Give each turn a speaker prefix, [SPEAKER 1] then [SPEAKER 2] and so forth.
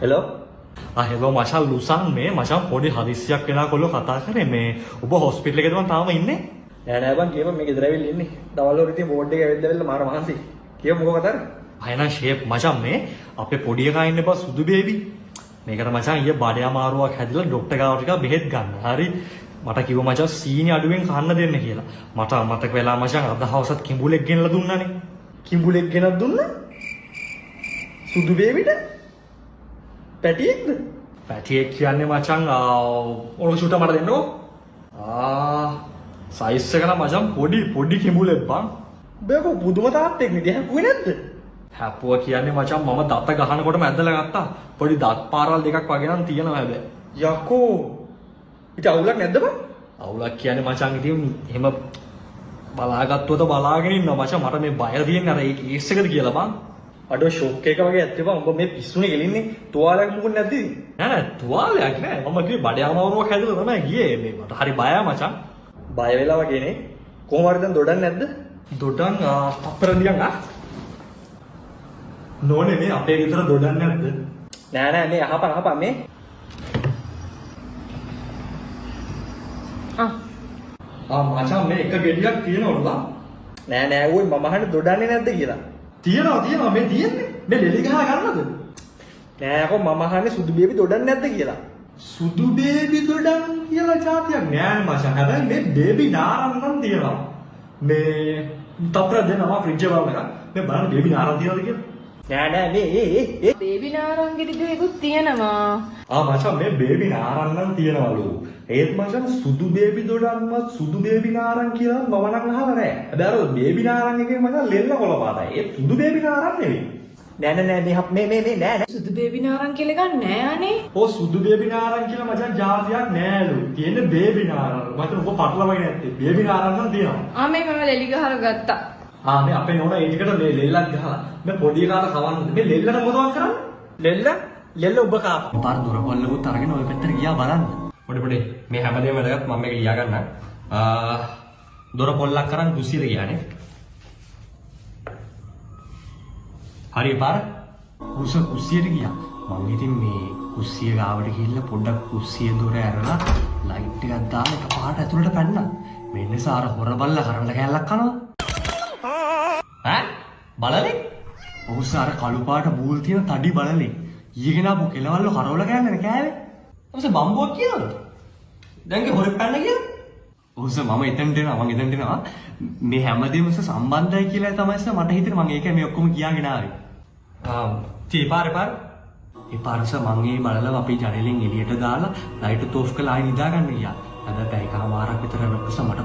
[SPEAKER 1] hello
[SPEAKER 2] hello මචං ලුසන් මේ මචං පොඩි හදිස්සියක් වෙලා කොල්ලෝ කතා කරේ මේ ඔබ හොස්පිටල් එකේද මං තාම ඉන්නේ
[SPEAKER 1] නෑ බං කියපන් මේ ගෙදර ඇවිල්ලා ඉන්නේ දවල් වල ඉතින් බෝඩ් එකේ ඇවිල්ලා මාර මහන්සි කියමු මොකෝ කතාව
[SPEAKER 2] අයනා ෂේප් මචං මේ අපේ පොඩි එකා ඉන්නේ බා සුදු බේබි මේකට මචං ඊයේ බඩේ අමාරුවක් හැදිලා ડોක්ටර් ගාවට ටිකක් බෙහෙත් ගන්න හරි මට කිව්වා මචං සීනි අඩුවෙන් කන්න දෙන්න කියලා මට මතක වෙලා මචං අද හවසත් කිඹුලෙක් ගෙනලා දුන්නානේ
[SPEAKER 1] කිඹුලෙක් ගෙනත් දුන්නා සුදු බේබිට පැටියෙක්ද
[SPEAKER 2] පැටියෙක් කියන්නේ මචං ඔය ෂූට මට දෙන්නකෝ සයිස් එක නම් මචං පොඩි කිඹුලෙක් බං
[SPEAKER 1] බේකෝ පුදුම තාත්තෙක් නේ දැක්ුවේ නැද්ද
[SPEAKER 2] හැපුවා කියන්නේ මචං මම දත ගහනකොටම ඇදලා ගත්තා පොඩි දත් පාරවල් දෙකක් වගේ නම් තියෙනවා හැබැයි
[SPEAKER 1] යකෝ ඉතින් අවුලක් නැද්ද බං
[SPEAKER 2] අවුලක් කියන්නේ මචං ඉතින් එහෙම බලාගත්තුවද බලාගෙන ඉන්නවා මචං මට මේ බය තියෙන්නේ අර ඒ කේස් එකද කියලා බං
[SPEAKER 1] අඩෝ ෂොක් එක වගේ ඇත්තේ බං උඹ මේ පිස්සුනේ ගෙලින්නේ තුවාලයක් මොකුත් නැද්ද
[SPEAKER 2] නෑ තුවාලයක් නෑ මම කිව්වේ බඩේ අමාරුවක් හැදලා තමයි ගියේ මේ මට හරි බයයි මචං
[SPEAKER 1] බය වෙලා වගේනේ කොහොම හරි දැන් දොඩක් නැද්ද
[SPEAKER 2] දොඩන් අපරදියන් නෝනේ මේ අපේ ගෙදර දොඩක් නැද්ද
[SPEAKER 1] නෑ මේ අහපන් මේ
[SPEAKER 2] මචං මේ එක ගෙඩියක් තියෙනවලු බං
[SPEAKER 1] නෑ ඔය මම අහන්නේ දොඩන්නේ නැද්ද කියලා
[SPEAKER 2] තියෙනවා මේ තියෙන්නේ මේ ලෙලි ගහ ගන්නද
[SPEAKER 1] නෑ අකෝ මම අහන්නේ සුදු බේබි දොඩන්නේ නැද්ද කියලා
[SPEAKER 2] සුදු බේබි දොඩන් කියලා જાතියක් නෑ මචං හැබැයි මේ බේබි නාරන් නම් තියෙනවා මේ තප්පර දෙනවා ෆ්‍රිජ් එක බලන්න මේ බලන්න බේබි නාරන් තියෙනවද කියලා
[SPEAKER 1] නෑ මේ
[SPEAKER 3] බේබි නාරං ගෙඩි දෙකකුත් තියෙනවා
[SPEAKER 2] මචං මේ බේබි නාරන් නම් තියෙනවලු ඒත් මචං සුදු බේබි දොඩන්වත් සුදු බේබි නාරන් කියලා මම නම් අහලා නෑ හැබැයි අර බේබි නාරන් එකේ මචං ලෙල්ල කොළ පාටයි ඒ සුදු බේබි නාරන් නෙවෙයි
[SPEAKER 1] නෑ නෑ
[SPEAKER 3] සුදු බේබි නාරං කියලා ගන්න නෑ අනේ
[SPEAKER 2] ඔය සුදු බේබි නාරන් කියලා මචං જાතියක් නෑලු තියෙන්නේ බේබි නාරන් මචං ඔබ පටලවගෙන නැත්තේ බේබි නාරන් නම් තියෙනවා
[SPEAKER 3] මේ මම ලෙලි ගහලා ගත්තා
[SPEAKER 2] මේ අපේ නෝනා ඒ ටිකට මේ ලෙල්ලක් ගහලා මේ පොඩි කාට කවන්න මේ ලෙල්ලට මොකද කරන්නේ
[SPEAKER 1] ලෙල්ල ඔබ කාපා
[SPEAKER 2] පාර දොර කොල්ලකුත් අරගෙන ඔය පැත්තට ගියා බලන්න පොඩි මේ හැමදේම වැදගත් මම මේක ලියා ගන්න දොර පොල්ලක් කරන් කුස්සියට ගියානේ හරි පාර කුස්සියට ගියා මම ඉතින් මේ කුස්සිය ගාවට ගිහිල්ලා පොඩ්ඩක් කුස්සිය දොර ඇරලා ලයිට් එකක් දාලා එකපාරට ඇතුළට පැන්නා මෙන්න සාර හොර බල්ලා කරන්ට කෑල්ලක් කනවා බලන්නේ ඔහුස අර කළු පාට බූල් තියෙන තඩි බලන්නේ ඊගෙන ආපු කෙලවල්ල කරවල කෑන්නේ කෑවේ ඔහුස බම්බුවක් කියනවද දැන්ගේ හොරෙක් පැන්න කියලා ඔහුස මම එතනට එනවා මේ හැමදේම සම්බන්ධයි කියලා තමයි මට හිතෙන්නේ මම ඒක මේ ඔක්කොම කියාගෙන ආවේ තී පාරේ ඒ පාරස මම ඒ බලලා අපි ජනෙලෙන් එළියට දාලා ලයිට් ඔෆ් කරලා ආයි නිදා ගන්න ගියා අද පැයකමාරක් විතර වෙනකොට මට